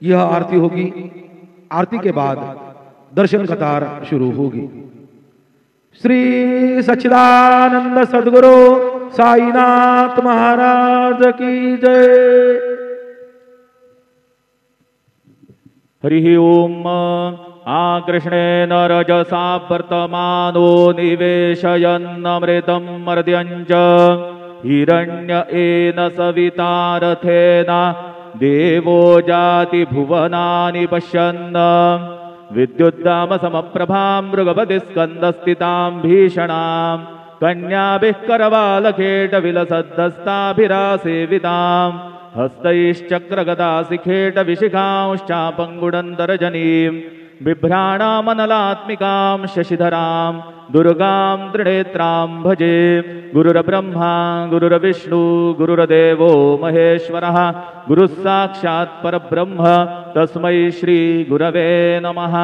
यह आरती होगी। आरती के बाद दर्शन कतार शुरू होगी। श्री सच्चिदानंद सद्गुरु साईनाथ महाराज की जय। हरि ओम। आकृष्णेन रजसा वर्तमानो निवेशयन्नमृतं मर्द्यञ्च हिरण्येन सवितारथेन देवो जाति भुवनानि पश्यन् विद्युद्दाम समप्रभां मृगपतिस्कन्दस्थितां भीषणां कन्याभिः करवालखेटविलसद्धस्ताभिरासेवितां हस्तैश्चक्रगदाशिखेटविशिखांश्चापङ्गुडन्तरजनीं बिभ्राणामनलात्मिकां शशिधरां दुर्गां त्रिनेत्रां भजे। गुरुर्ब्रह्मा गुरुर्विष्णु गुरुर्देवो महेश्वरः गुरुः साक्षात् परब्रह्म तस्मै श्री गुरवे नमः।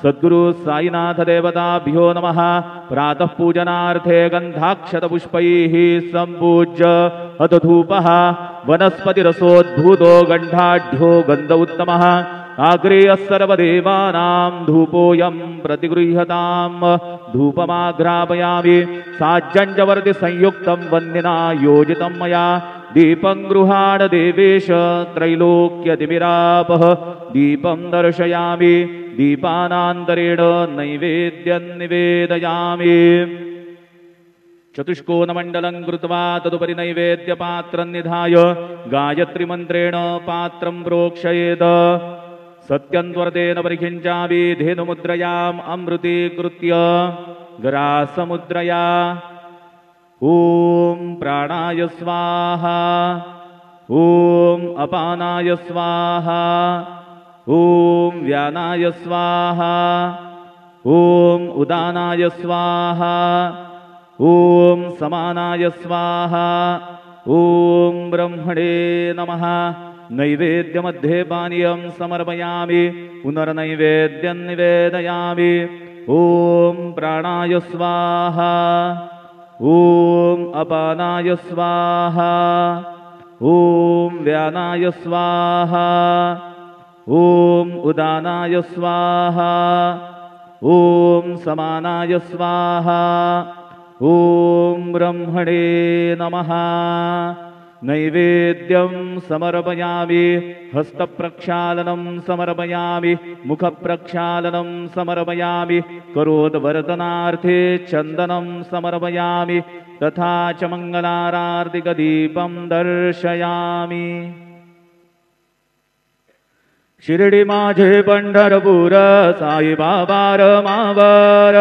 सद्गुरु साईनाथ देवताभ्यो नमः। प्रातः पूजनार्थे गन्धाक्षतपुष्पैः सम्पूज्य अथ धूपः वनस्पतिरसोद्भूतो गण्डाढ्यो गन्ध उत्तमः आग्रेयः सर्वदेवानां धूपोऽयं प्रतिगृह्यताम्। धूपमाघ्रापयामि साज्जञ्जवर्ति संयुक्तं वह्निना योजितं मया दीपं गृहाण देवेश त्रैलोक्यतिमिरापः दीपं दर्शयामि दीपानान्तरेण नैवेद्यं निवेदयामि। चतुष्कोणमण्डलं कृत्वा तदुपरि नैवेद्यपात्रं निधाय गायत्रीमन्त्रेण पात्रं प्रोक्षयेत्। सत्यन्त्वरतेन परिखिञ्चामि धेनुमुद्रयाम् अमृतीकृत्य ग्रासमुद्रया। ॐ प्राणाय स्वाहा ॐ अपानाय स्वाहा ॐ व्यानाय स्वाहा ॐ उदानाय स्वाहा ॐ समानाय स्वाहा ॐ ब्रह्मणे नमः। नैवेद्यमध्ये पानीयं समर्पयामि पुनर्नैवेद्यं निवेदयामि। ॐ प्राणाय स्वाहा ॐ अपानाय स्वाहा ॐ व्यानाय स्वाहा ॐ उदानाय स्वाहा ॐ समानाय स्वाहा ॐ ब्रह्मणे नमः। नैवेद्यं समर्पयामि हस्तप्रक्षालनं समर्पयामि मुखप्रक्षालनं समर्पयामि करोद्वर्तनार्थे चन्दनं समर्पयामि तथा च मङ्गलारार्तिकदीपं दर्शयामि। शिर्डी माझे पंढरपूर साई बाबा रमावर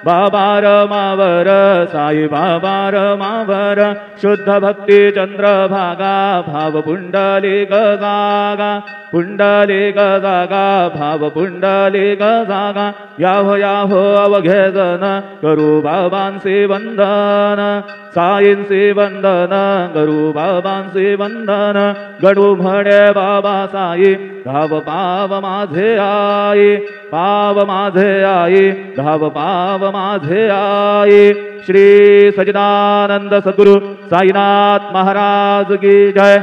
बाबा रमावर साई बाबा रमावर शुद्ध भक्ती चंद्रभागा भाव पुंडलिक जागा पुंडलिक जागा भाव पुंडलिक जागा याहो याहो अवघेदन करू बाबांचे वंदन साईंचे वंदन करू बाबांचे वंदन गडू म्हणे बाबा साई धाव पाव माझे आई पाव माझे आई धाव पाव माझे आई। श्री सच्चिदानंद सद्गुरु साईनाथ महाराज की जय।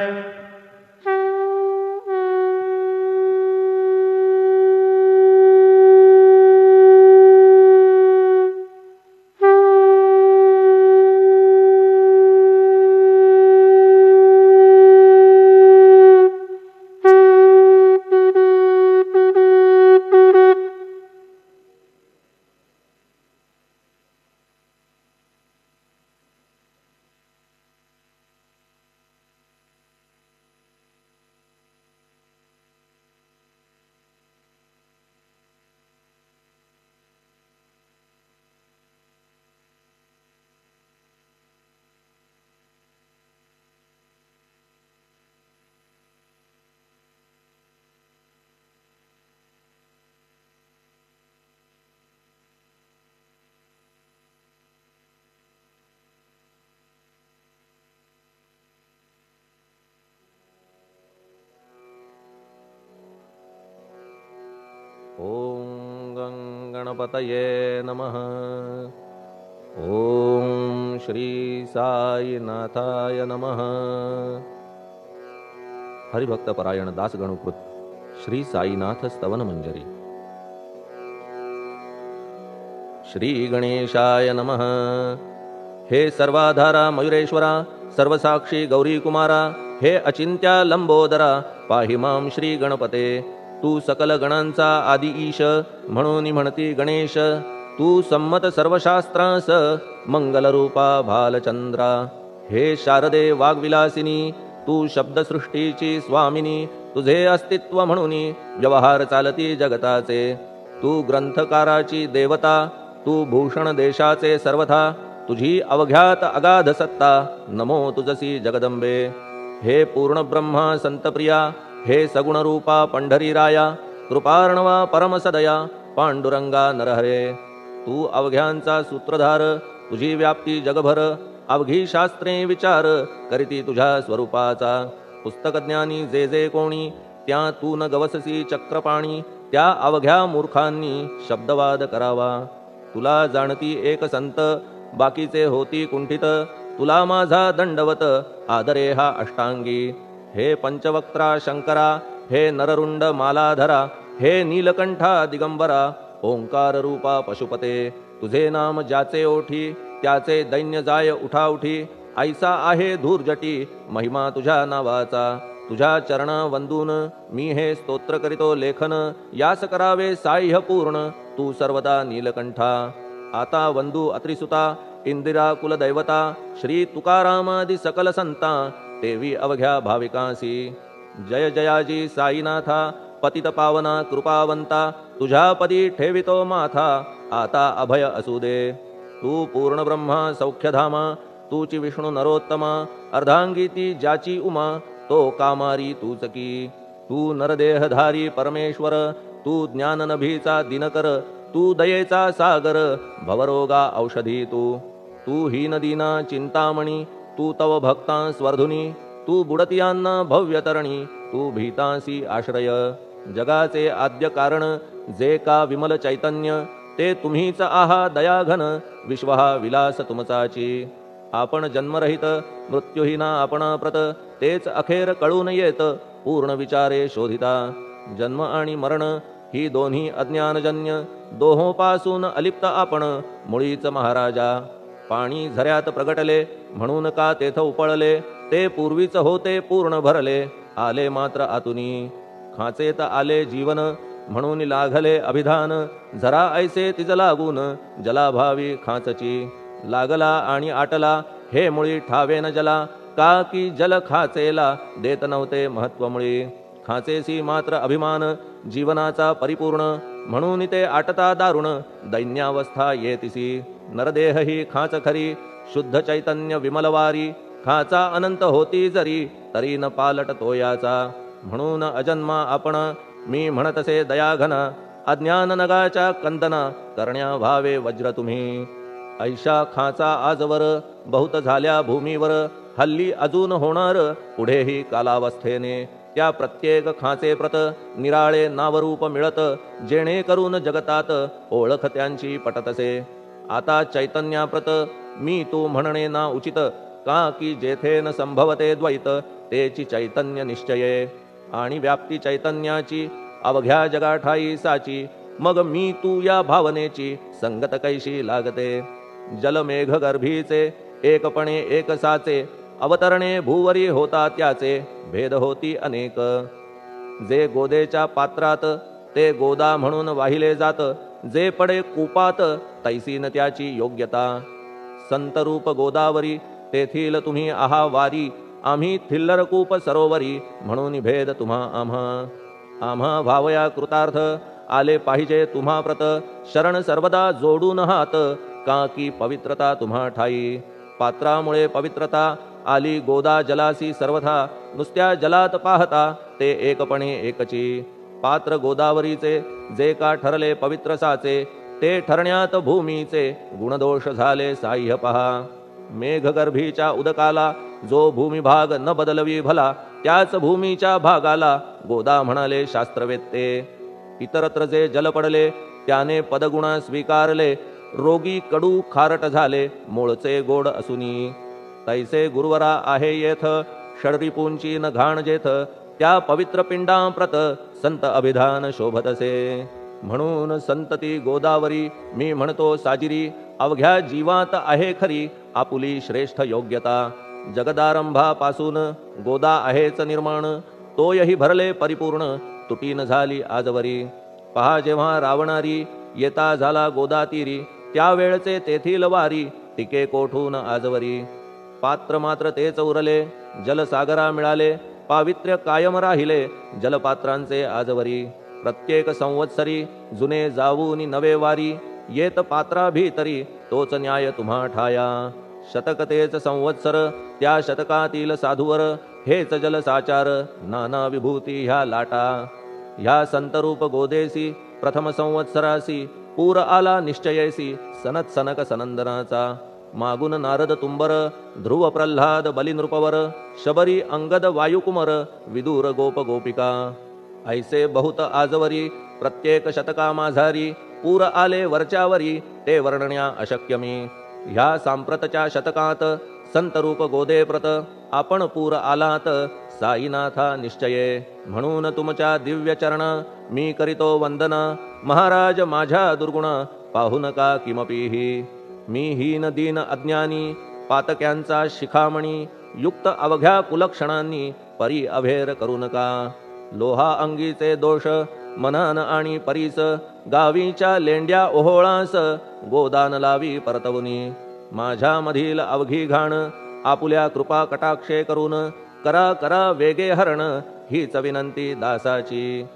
ॐ गं गणपतये नमः। ॐ श्री साईनाथाय नमः. हरिभक्तपरायण दासगणुकृत श्री साईनाथ स्तवन मंजरी. श्री गणेशाय नमः. हे सर्वाधारा मयुरेश्वरा, सर्वसाक्षी गौरी कुमारा, हे अचिंत्या लंबोदरा, पाहि मां श्री गणपते. तू सकल गणांचा आदि ईश, म्हणून म्हणती गणेश. तू संमत सर्वशास्त्रांस, मंगलरूपा भालचंद्रा. हे शारदे वाग्विलासिनी, तू शब्दसृष्टीची स्वामिनी. तुझे अस्तित्व म्हणून व्यवहार चालती जगताचे. तू ग्रंथकाराची देवता, तू भूषण देशाचे सर्वथा. तुझी अवघ्यात अगाध सत्ता, नमो तुझसी जगदंबे. हे पूर्ण ब्रह्मा संतप्रिया, हे सगुण रूपा पंढरीराया. कृपार्णवा परमसदया, पांडुरंगा नरहरे. तू अवघ्यांचा सूत्रधार, तुझी व्याप्ती जगभर. अवघी शास्त्रे विचार करीती तुझ्या स्वरूपाचा. पुस्तकज्ञानी जे जे कोणी, त्या तू न गवससी चक्रपाणी. त्या अवघ्या मूर्खांनी शब्दवाद करावा. तुला जाणती एक संत, बाकीचे होती कुंठित. तुला माझा दंडवत, आदरे हा अष्टांगी. हे पंचवक्त्रा शंकरा, हे नररुंड मालाधरा. हे नीलकंठा दिगंबरा, ओंकार रूपा पशुपते. तुझे नाम ज्याचे ओठी, त्याचे दैन्य जाय उठाउठी. ऐसा आहे धूर्जटी, महिमा तुझ्या नावाचा. तुझ्या चरण वंदून मी हे स्तोत्र करीतो लेखन. यास करावे साह्य पूर्ण, तू सर्वदा नीलकंठा. आता वंदू अत्रिसुता, इंदिरा कुलदैवता. श्री तुकारामादि सकल संता, तेवी अवघ्या भाविकांसी. जय जयाजी साईनाथा, पतित पावना कृपावंता. तुझ्या पदी ठेवितो माथा, आता अभय असू दे. तू पूर्ण ब्रह्मा सौख्यधामा, तूची विष्णू नरोत्तमा. अर्धांगी ती ज्याची उमा, तो कामारी तूच की. तू नरदेहधारी परमेश्वर, तू ज्ञाननभीचा दिनकर. तू दयेचा सागर, भवरोगा औषधी तू. तू हीनदीना चिंतामणी, तू तव भक्तां स्वर्धुनी. तू बुडतियांना भव्यतरणी, तू भीतांसी आश्रय. जगाचे आद्य कारण, जे का विमल चैतन्य. ते तुम्हीच आहा दयाघन, विश्व हा विलास तुमचाची. आपण जन्मरहित, मृत्युहीना आपण प्रत. तेच अखेर कळून येत, पूर्ण विचारे शोधिता. जन्म आणि मरण ही दोन्ही अज्ञानजन्य. दोहोपासून अलिप्त आपण, मुळीच महाराजा. पाणी झऱ्यात प्रगटले, म्हणून का तेथ उपळले. ते पूर्वीच होते पूर्ण भरले, आले मात्र आतुनी. खाचेत आले जीवन, म्हणून लागले अभिधान. झरा ऐसे तिज लागून, जलाभावी खाचची. लागला आणि आटला, हे मुळी ठावे न जला. का की जल खाचेला देत नव्हते महत्व मुळी. खाचेसी मात्र अभिमान, जीवनाचा परिपूर्ण. म्हणून ते आटता दारुण, दैन्यावस्था येतिसी. नरदेह ही खाच खरी, शुद्ध चैतन्य विमलवारी. खाचा अनंत होती जरी, तरी न पालट तोयाचा. म्हणून अजन्मा आपण, मी म्हणतसे दयाघन. अज्ञान नगाच्या कंदना, करण्या भावे वज्र तुम्ही. ऐशा खाचा आजवर, बहुत झाल्या भूमीवर. हल्ली अजून होणार, पुढेही कालावस्थेने. त्या प्रत्येक खाचे प्रत, निराळे नावरूप मिळत. जेणे करून जगतात, ओळख त्यांची पटतसे. आता चैतन्याप्रत, मी तू म्हणणे ना उचित. का की जेथे न संभवते द्वैत, तेची चैतन्य निश्चये. आणि व्याप्ती चैतन्याची, अवघ्या जगाठाई साची. मग मी तू या भावनेची, संगत कैशी लागते. जलमेघ गर्भीचे, एकपणे एक साचे. अवतरणे भूवरी होता त्याचे, भेद होती अनेक. जे गोदेच्या पात्रात, ते गोदा म्हणून वाहिले जात. जे पडे कूपात, तैसीन त्याची योग्यता. संतरूप गोदावरी, तेथील तुम्ही आहा वारी. आम्ही थिल्लर कूप सरोवरी, म्हणून भेद तुम्हा आम्हा. आम्हा भावया कृतार्थ, आले पाहिजे तुम्हा प्रत. शरण सर्वदा जोडून हात, का की पवित्रता तुम्हा ठाई. पात्रामुळे पवित्रता, आली गोदा जलासी सर्वथा. नुसत्या जलात पाहता, ते एकपणे एकची. पात्र गोदावरीचे, जे का ठरले पवित्र साचे. ते ठरण्यात भूमीचे, गुणदोष झाले साह्य पहा. मेघगर्भीच्या उदकाला, जो भूमिभाग न बदलवी भला. त्याच भूमीच्या भागाला, गोदा म्हणाले शास्त्रवेत्ते. इतरत्र जे जल पडले, त्याने पदगुण स्वीकारले. रोगी कडू खारट झाले मूळचे गोड असुनी. तैसे गुरुवरा आहे येथ षडरिपूंची न घाण जेथ. त्या पवित्र पिंडांप्रत संत अभिधान शोभतसे. म्हणून संतती गोदावरी मी म्हणतो साजिरी. अवघ्या जीवात आहे खरी आपुली श्रेष्ठ योग्यता. जगदारंभापासून गोदा आहेच निर्माण. तोयही भरले परिपूर्ण तुटीन झाली आजवरी. पहा जेव्हा रावणारी येता झाला गोदातीरी. त्यावेळचे तेथील वारी टिके कोठून आजवरी. पात्र मात्र तेच उरले जलसागरा मिळाले. पावित्र्य कायम राहिले जलपात्रांचे आजवरी. प्रत्येक संवत्सरी जुने जाऊनी नवे वारी. येत पात्रा भीतरी तोच न्याय तुम्हा ठाया. शतक तेच संवत्सर त्या शतकातील साधूवर. हेच जलसाचार नाना विभूती ह्या लाटा. ह्या संतरूप गोदेसी प्रथम संवत्सरासी. पूर आला निश्चयेसी सनत सनक सनंदनाचा. मागून नारद तुंबर ध्रुव प्रल्हाद बलिनृपवर. शबरी अंगद वायुकुमर विदूर गोप गोपिका. ऐसे बहुत आजवरी प्रत्येक शतका माझारी. पूर आले वरच्यावरी ते वर्णण्या अशक्य मी. ह्या सांप्रतच्या शतकात संतरूप गोदे प्रत. आपण पूर आलात साईनाथा निश्चये. म्हणून तुमच्या दिव्य चरण मी करीतो वंदना. महाराज माझ्या दुर्गुण पाहू नका किमपीही. मी हीन दीन अज्ञानी पातक्यांचा शिखामणी. युक्त अवघ्या कुलक्षणांनी परी अभेर करू नका. लोहा अंगीचे दोष मनान आणि परीस. गावीच्या लेंड्या ओहोळास गोदान लावी परतवनी. माझ्या मधील अवघी घाण आपुल्या कृपा कटाक्षे करून. करा करा वेगे हरण हीच विनंती दासाची.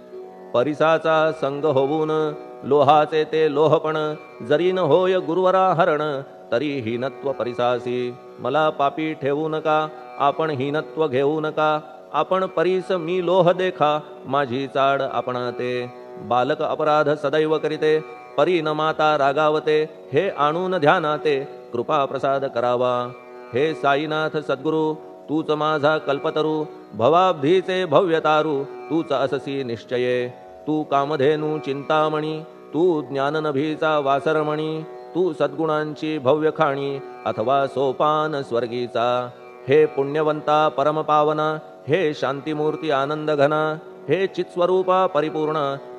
परिसाचा संग होऊन लोहाचे ते लोहपण. जरी न होय गुरुवरा हरण तरी हीनत्व परिसासी. मला पापी ठेवू नका आपण हीनत्व घेऊ नका. आपण परीस मी लोह देखा माझी चाड आपणाते. बालक अपराध सदैव करीते परी न माता रागावते. हे आणून ध्यानाते कृपा प्रसाद करावा. हे साईनाथ सद्गुरु तूच माझा कल्पतरू. भवाब्धीचे भव्यतारू तूच अससी निश्चये. तू कामधेनू चिंतामणी. तू ज्ञाननभीचा वासरमणी. तू सद्गुणांची भव्य खाणी अथवा सोपान स्वर्गीचा. हे पुण्यवंता परमपावना. हे शांतिमूर्ती आनंद घना. हे चित्स्वरूपा परिपूर्ण.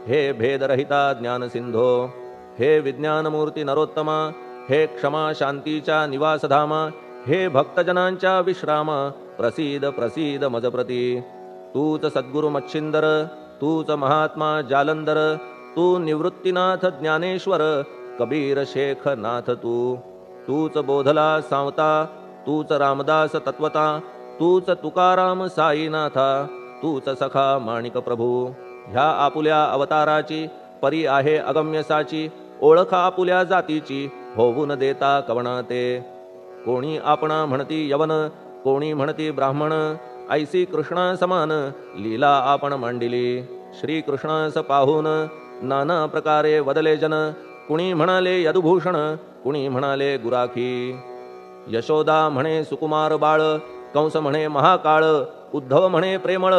हे भेदरहिता ज्ञानसिंधो. हे विज्ञानमूर्ती नरोत्तमा. हे क्षमा शांतीच्या निवासधामा. हे भक्तजनांच्या विश्रामा. प्रसीद प्रसीद मजप्रती. तूच सद्गुरु मच्छिंदर. तूच महात्मा जालंधर. तू निवृत्तीनाथ ज्ञानेश्वर. कबीर शेख नाथ तू. तूच बोधला सांवता. तूच रामदास तत्वता. तूच तुकाराम साईनाथा. तूच सखा माणिक प्रभू. ह्या आपुल्या अवताराची परी आहे अगम्यसाची. ओळख आपुल्या जातीची होऊन देता कवणाते. कोणी आपणा म्हणती यवन. कोणी म्हणती ब्राह्मण. ऐसी कृष्णा समान लीला आपण मांडिली. श्री कृष्णास पाहून नाना प्रकारे वदले जन. कुणी म्हणाले यदुभूषण. कुणी म्हणाले गुराखी. यशोदा म्हणे सुकुमार बाळ. कंस म्हणे महाकाळ. उद्धव म्हणे प्रेमळ.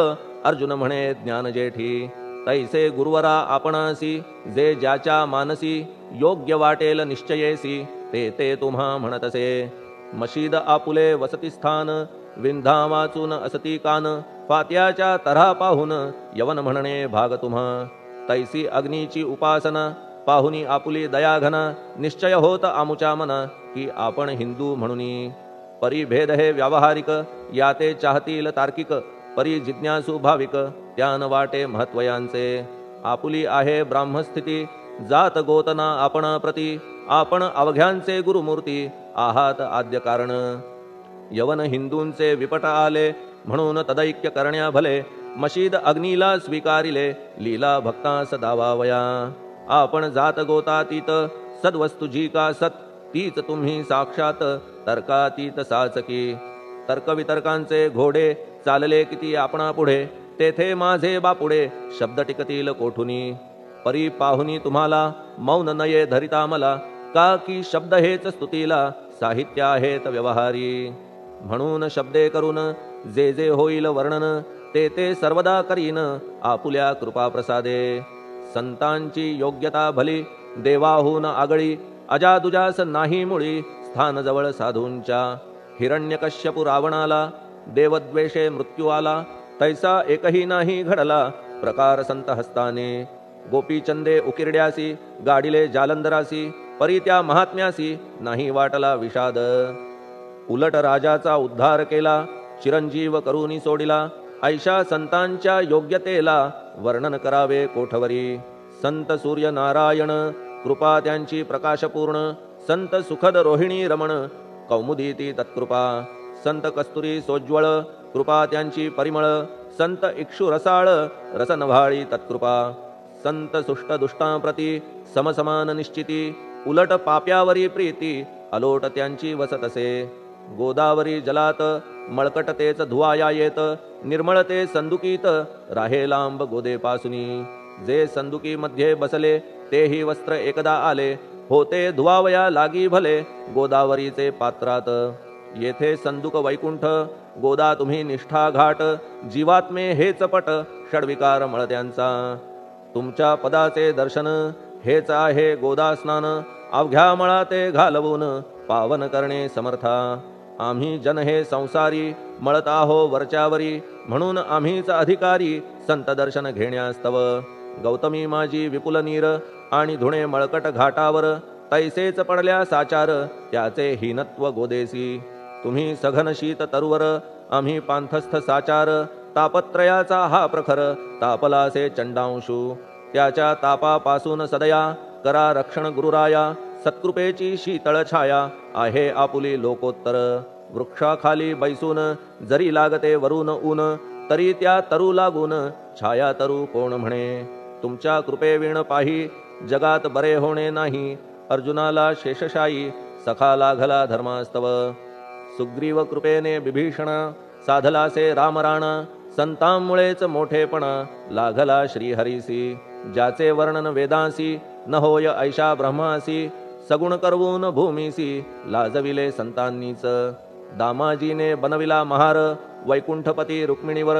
अर्जुन म्हणे ज्ञानजेठी. तैसे गुरुवरा आपणासी. जे ज्याच्या मानसी योग्य वाटेल निश्चयेसी. ते ते तुम्हा म्हणतसे. मशीद आपुले वसतिस्थान. विंधा वाचून असती कान. फात्याच्या तऱ्हा पाहून यवन म्हणणे भाग तुम्हा. तैसी अग्नीची उपासना पाहुनी आपुली दयाघना. निश्चय होत आमुच्या मना की आपण हिंदू म्हणूनी. परी भेद हे व्यावहारिक. याते चाहतील तार्किक. परी जिज्ञासू भाविक. त्यान वाटे महत्वयांचे. आपुली आहे ब्राह्मस्थिती. जात गोतना आपणा प्रती. आपण अवघ्यांचे गुरुमूर्ती आहात आद्य कारण. यवन हिंदूंचे विपट आले म्हणून तदैक्य करण्या भले. मशीद अग्नीला स्वीकारिले लीला भक्तास दावावया. आपण जात गोतातीत सद्वस्तु जी का सत. तीच तुम्ही साक्षात तर्कातीत साचकी. तर्कवितर्कांचे घोडे चालले किती आपणा पुढे. तेथे माझे बापुडे शब्द टिकतील कोठुनी. परी पाहुनी तुम्हाला मौन नये धरिता मला. का की शब्द हेच स्तुतीला साहित्य आहेत व्यवहारी. म्हणून शब्दे करून जे जे होईल वर्णन. ते ते सर्वदा करीन आपुल्या कृपा प्रसादे. संतांची योग्यता भली देवाहून आगळी. अजादुजास नाही मुळी स्थान जवळ साधूंच्या. हिरण्यकश्यपू रावणाला देवद्वेषे मृत्यू आला, तैसा एकही नाही घडला प्रकार संत हस्ताने. गोपीचंदे उकिरड्यासी गाडिले जालंधरासी, परी त्या महात्म्यासी नाही वाटला विषाद. उलट राजाचा उद्धार केला, चिरंजीव करूनी सोडिला, ऐशा संतांच्या योग्यतेला वर्णन करावे कोठवरी. संत सूर्य नारायण कृपा त्यांची प्रकाशपूर्ण, संत सुखद रोहिणी रमण कौमुदी ती तत्कृपा. संत कस्तुरी सोज्वळ कृपा त्यांची परिमळ, संत इक्षु रसाळ रसनव्हाळी तत्कृपा. संत सुष्ट दुष्टांप्रती समसमान निश्चिती, उलट पाप्यावरी प्रीती अलोट त्यांची वसत असे. गोदावरी जलात मळकट तेच धुवाया येत, निर्मळ ते संदुकीत राहे लांब गोदेपासुनी. जे संदुकी मध्ये बसले तेही वस्त्र एकदा आले, होते धुवावया लागी भले गोदावरीचे पात्रात. येथे संदुक वैकुंठ गोदा तुम्ही निष्ठा घाट, जीवात्मे हेच पट षडविकार मळत्यांचा. तुमच्या पदाचे दर्शन हेच आहे गोदा स्नान, अवघ्या मळा ते घालवून पावन करणे समर्था. आम्ही जन हे संसारी मळत आहो वरच्यावरी, म्हणून आम्हीच अधिकारी संत दर्शन घेण्यास्तव. गौतमी माझी विपुल नीर आणि धुणे मळकट घाटावर, तैसेच पडल्या साचार त्याचे हीनत्व गोदेसी. तुम्ही सघन शीत तरुवर आम्ही पांथस्थ साचार, तापत्रयाचा हा प्रखर तापलासे चंडांशू. त्याच्या तापापासून सदया करा रक्षण गुरुराया, सत्कृपेची शीतळ छाया आहे आपुली लोकोत्तर. वृक्षाखाली बैसून जरी लागते वरून ऊन, तरी त्या तरू लागून छाया तरू कोण म्हणे. तुमच्या कृपेविण पाही जगात बरे होणे नाही, अर्जुनाला शेषशायी सखा लागला धर्मास्तव. सुग्रीव कृपेने विभीषण साधलासे रामराणा, संतांमुळेच मोठेपणा लागला श्रीहरीसी. ज्याचे वर्णन वेदांसी न होय ऐशा ब्रह्मासी, सगुण करवून भूमीसी लाजविले संतांनीच. दामाजीने बनविला महार वैकुंठपती रुक्मिणीवर,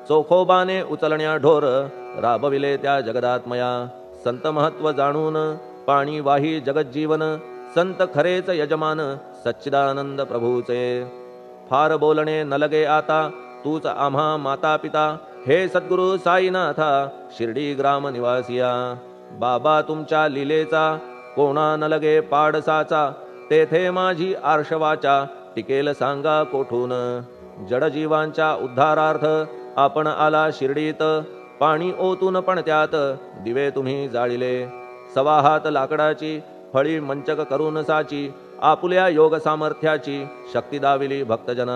चोखोबाने उचलण्या ढोर राबविले त्या जगदात्मया. संत महत्व जाणून पाणी वाही जगज्जीवन, संत खरेच यजमान सच्चिदानंद प्रभूचे. फार बोलणे न लगे आता तूच आम्हा माता पिता, हे सद्गुरु साईनाथा शिर्डी ग्राम निवासिया. बाबा तुमच्या लीलेचा कोणा न लगे पाडसाचा, तेथे माझी आर्षवाचा टिकेल सांगा कोठून. जडजीवांच्या उद्धारार्थ आपण आला शिर्डीत, पाणी ओतून पण त्यात दिवे तुम्ही जाळिले. सवा हात लाकडाची फळी मंचक करून साची, आपुल्या योग सामर्थ्याची शक्ती दाविली भक्तजन.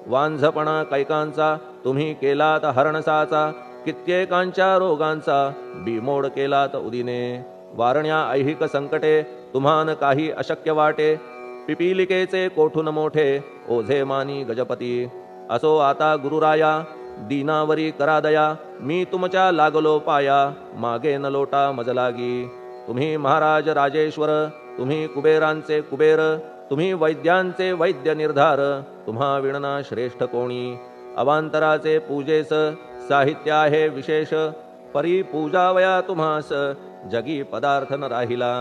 वांझपणा कैकांचा तुम्ही केलात हरणसाचा, कित्येकांच्या रोगांचा बिमोड केलात उदिने. वारण्या ऐहिक संकटे तुम्हान काही अशक्य वाटे, पिपीलिकेचे कोठून मोठे ओझे मानी गजपती. असो आता गुरुराया दीनावरी करा दया, मी तुमच्या लागलो पाया मागे न लोटा मजलागी. तुम्ही महाराज राजेश्वर, तुम्ही कुबेरांचे कुबेर, तुम्ही वैद्यांचे वैद्य निर्धार, तुम्हा विणना श्रेष्ठ कोणी. अवांतराचे पूजेस साहित्य आहे विशेष, परी पूजावया तुम्हास जगी पदार्थ न राहिला.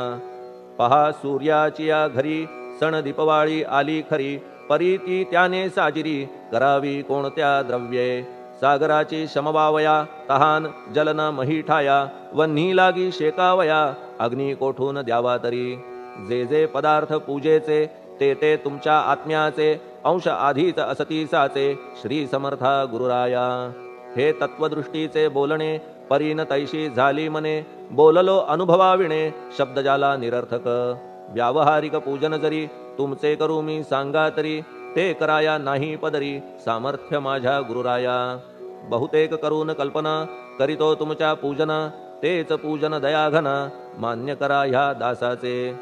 पहा सूर्याची या घरी सण दीपवाळी आली खरी, परी ती त्याने साजिरी करावी कोणत्या द्रव्ये. सागराची शमवावया तहान जलन मही ठाया, वन्ही लागी शेकावया अग्नी कोठून द्यावा तरी. जे जे पदार्थ पूजेचे ते ते तुमच्या आत्म्याचे, अंश आधीच असतीसाचे श्री समर्था गुरुराया. हे तत्वदृष्टीचे बोलणे परीन तैशी झाली मने, बोललो अनुभवाविणे शब्द जाला निरर्थक. व्यावहारिक पूजन जरी तुमचे करू मी सांगा तरी, ते कराया नाही पदरी सामर्थ्य माझ्या गुरुराया. बहुतेक करून कल्पना करीतो तुमच्या पूजना, तेच पूजन दयाघना मान्य करा ह्या दासाचे.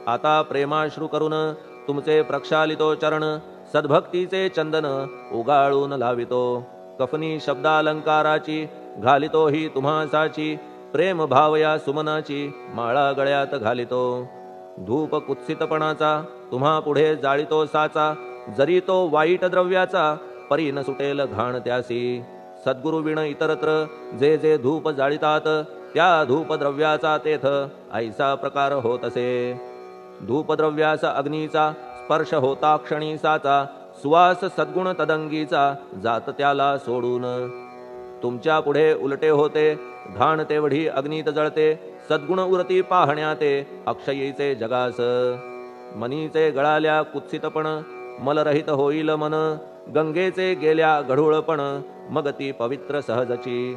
आता प्रेमाश्रू करून तुमचे प्रक्षालितो चरण, सद्भक्तीचे चंदन उगाळून लावितो. कफनी शब्दालंकाराची घालितो ही तुम्हासाची, प्रेम भावया सुमनाची माळा गळ्यात घालितो. धूप कुत्सितपणाचा तुम्हा पुढे जाळितो साचा, जरी तो वाईट द्रव्याचा परी न सुटेल घाण त्यासी. सद्गुरु विण इतरत्र जे जे धूप जाळितात, त्या धूप द्रव्याचा तेथ ऐसा प्रकार होत असे. धूपद्रव्यास अग्नीचा स्पर्श होता क्षणी साचा सुवास सद्गुण तदंगीचा जात त्याला सोडून तुमच्या पुढे उलटे होते घाण तेवढी अग्नीत जळते सद्गुण उरती पाहण्या ते अक्षयीचे जगास मनीचे गळाल्या कुत्सितपण मलरहित होईल मन गंगेचे गेल्या गढूळपण मग ती पवित्र सहजची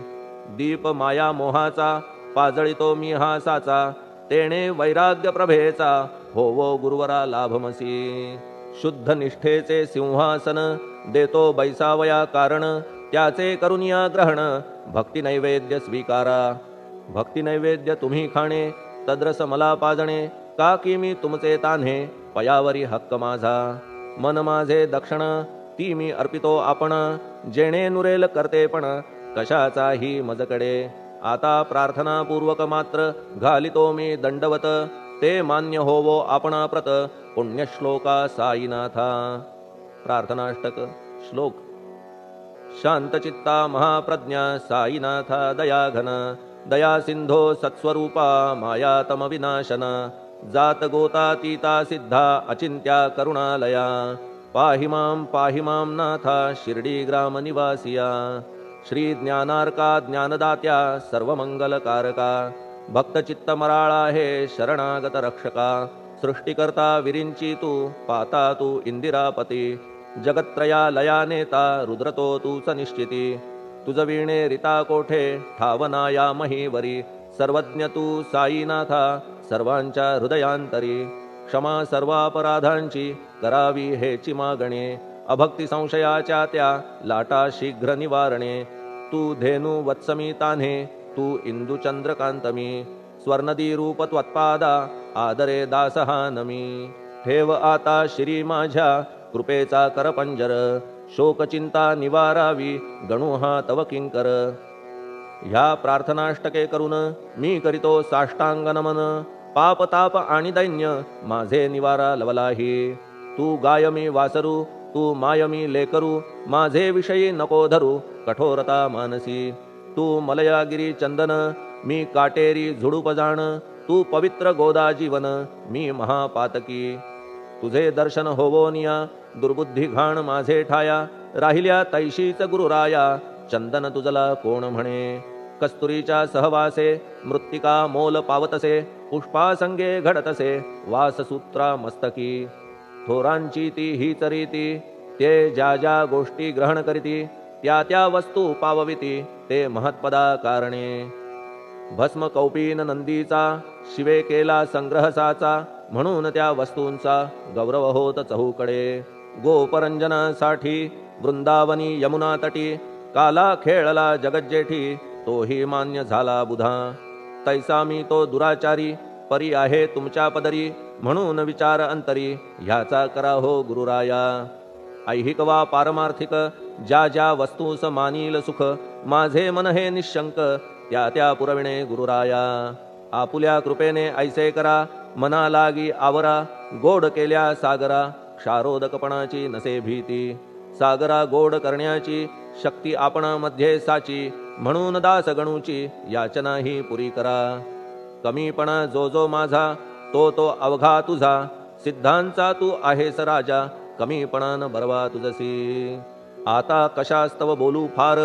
दीप माया मोहाचा पाजळितो मी हा साचा तेणे वैराग्य प्रभेचा होवो गुरुवरा लाभमसी शुद्ध निष्ठेचे सिंहासन देतो बैसावया कारण त्याचे करुनिया ग्रहण भक्ती नैवेद्य स्वीकारा भक्ती नैवेद्य तुम्ही खाणे तद्रस मला पाजणे का की मी तुमचे तान्हे पयावरी हक्क माझा मन माझे दक्षिण ती मी अर्पितो आपण जेणे नुरेल करतेपण कशाचाही मजकडे आता प्रार्थनापूर्वक मात्र घालितो मी दंडवत ते मान्य होवो आपणाप्रत पुण्यश्लोका साईनाथा प्रार्थनाष्टक श्लोक शांतचित्ता महाप्रज्ञा साईनाथा दयाघन दया सिंधो सत्स्वरूपा मायातम विनाशन जात गोतातीता सिद्धा अचिंत्या करुणालया पाहि मां नाथा शिर्डी ग्राम निवासिया श्री ज्ञानार्का ज्ञानदात्या सर्वमंगलकारका भक्तचित्तमराळा हे शरणागत रक्षका सृष्टिकर्ता विरिंची तू पाता तू इंदिरापती जगत्त्रया लया नेता रुद्रतो तूच निश्चिती तुझ वीणे रिता कोठे ठावनाया महीवरी सर्वज्ञ तू साईनाथा सर्वांच्या हृदयांतरी क्षमा सर्वापराधांची करावी हेची मागणे अभक्ती संशयाच्या त्या लाटा शीघ्र निवारणे तू धेनु वत्समी तान्हे तू इंदू चंद्रकांतमी स्वर्णदी रूप त्वत्पादा आदरे दासहा नमी ठेव आता श्री माझ्या कृपेचा करपंजर शोकचिंता निवारावी गणू हा तव किंकर ह्या प्रार्थनाष्टके करून मी करीतो साष्टांग नमन पाप ताप आणि दैन्य माझे निवारा लवलाही तू गायमी वासरू तू मायमी लेकरू माझे विषयी नको धरू कठोरता मानसी तू मलयागिरी चंदन मी काटेरी झुडूप जाण तू पवित्र गोदा जीवन मी महापातकी तुझे दर्शन होवोनिया दुर्बुद्धी घाण माझे ठाया राहिल्या तैशीच गुरुराया चंदन तुझला कोण म्हणे कस्तुरीच्या सहवासे मृत्तिका मोल पावतसे पुष्पासंगे घडतसे वाससूत्रा मस्तकी थोरांची ती हीच रीती ते ज्या ज्या गोष्टी ग्रहण करीती त्या त्या वस्तू पावविती ते महत्पदा कारणे भस्म कौपीन नंदीचा शिवे केला संग्रह साचा म्हणून त्या वस्तूंचा गौरव होत चहूकडे गोपरंजनासाठी वृंदावनी यमुना तटी काला खेळला जगज्जेठी तोही मान्य झाला बुधा तैसा मी तो दुराचारी परी आहे तुमच्या पदरी म्हणून विचार अंतरी ह्याचा करा हो गुरुराया ऐहिक वा पारमार्थिक ज्या ज्या वस्तूस मानील सुख माझे मन हे निशंक त्या त्या पुरविणे गुरुराया आपुल्या कृपेने ऐसे करा मना लागी आवरा गोड केल्या सागरा क्षारोदकपणाची नसे भीती सागरा गोड करण्याची शक्ती आपणामध्ये साची म्हणून दास गणूची याचना ही पुरी करा कमीपणा जो जो माझा तो तो अवघा तुझा सिद्धांचा तू आहेस राजा कमीपणान बरवा तुझसी आता कशास्तव बोलू फार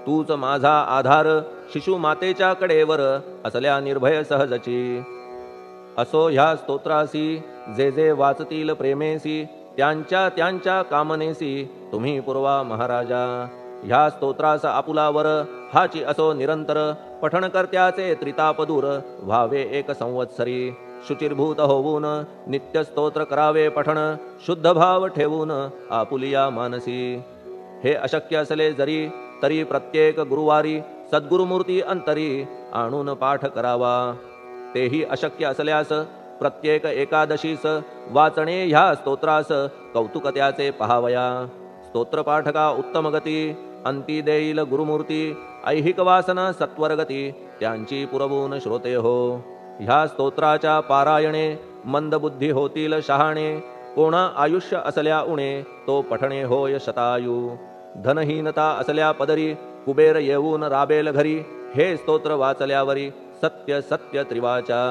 तूच माझा आधार शिशु मातेच्या कडेवर असल्या निर्भय सहजची असो ह्या स्तोत्रासी जे जे वाचतील प्रेमेसी त्यांच्या त्यांच्या कामनेसी तुम्ही पुरवा महाराजा ह्या स्तोत्रास आपुलावर हाची असो निरंतर पठण करत्याचे त्रितापदूर व्हावे एक संवत्सरी शुचिर्भूत होऊन नित्य स्तोत्र करावे पठण शुद्ध भाव ठेवून आपुलिया मानसी हे अशक्य असले जरी तरी प्रत्येक गुरुवारी सद्गुरुमूर्ती अंतरी आणून पाठ करावा तेही अशक्य असल्यास प्रत्येक एकादशीस वाचणे ह्या स्तोत्रास कौतुक त्याचे पहावया स्तोत्रपाठका उत्तम गती अंती देईल गुरुमूर्ती ऐहिक वासना सत्वरगती त्यांची पुरवून श्रोते हो ह्या स्तोत्राच्या पारायणे मंदबुद्धी होतील शहाणे कोणा आयुष्य असल्या उणे तो पठणे होय शतायू धनहीनता असल्या पदरी कुबेर येऊन राबेल घरी हे स्तोत्र वाचल्यावरी सत्य सत्य त्रिवाचा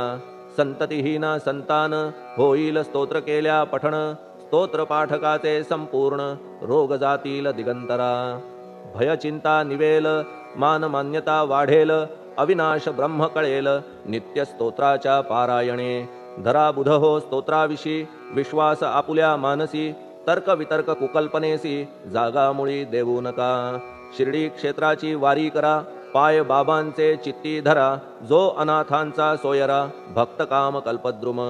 संततिहीना संतान होईल स्तोत्र केल्या पठण स्तोत्र पाठकाचे संपूर्ण रोग जातील दिगंतरा भय चिंता निवेल मान मान्यता वाढेल अविनाश ब्रह्म कळेल नित्य स्तोत्राच्या पारायणे धरा बुध हो स्तोत्राविषयी विश्वास आपुल्या मानसी तर्क वितर्क कुकल्पनेसी जागा मुळी देऊ नका शिर्डी क्षेत्राची वारी करा पाय बाबांचे चित्ती धरा जो अनाथांचा सोयरा भक्त काम कल्पद्रुम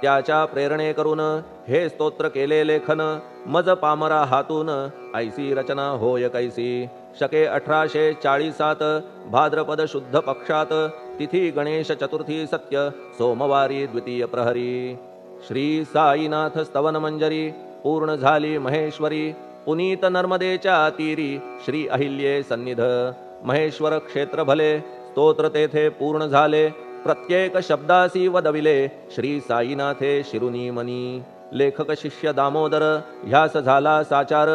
त्याच्या प्रेरणे करून हे स्तोत्र केले लेखन मज पामरा हातून ऐसी रचना होय कैसी शके 1840 भाद्रपद शुद्ध पक्षात तिथी गणेश चतुर्थी सत्य सोमवारी द्वितीय प्रहरी श्री साईनाथ स्तवन मंजरी पूर्ण झाली महेश्वरी पुनीत नर्मदेच्या तीरी श्री अहिल्ये सन्निध महेश्वर क्षेत्र भले स्तोत्र तेथे पूर्ण झाले प्रत्येक शब्दासी वदविले श्री साईनाथे शिरुनी मनी लेखक शिष्य दामोदर ह्यास झाला साचार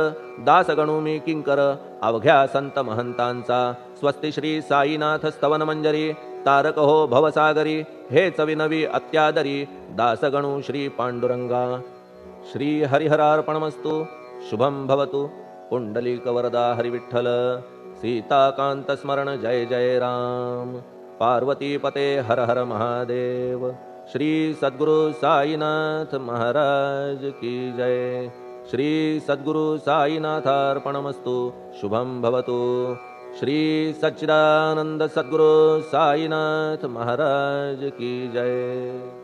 दास गणू मी किंकर अवघ्या संत महंतांचा स्वस्ति श्री साईनाथ स्तवन मंजरी तारक हो भवसागरी हेच विनवी अत्यादरी दास गणू श्री पांडुरंगा श्री हरिहरार्पणमस्तु शुभम भवतु पुंडलिक वरदा हरिविठ्ठल सीताकांत स्मरण जय जय राम पार्वती पते हर हर महादेव श्री सद्गुरु साईनाथ महाराज की जय श्री सद्गुरु साईनाथार्पणमस्तु शुभम भवतु श्री सच्चिदानंद सद्गुरु साईनाथ महाराज की जय।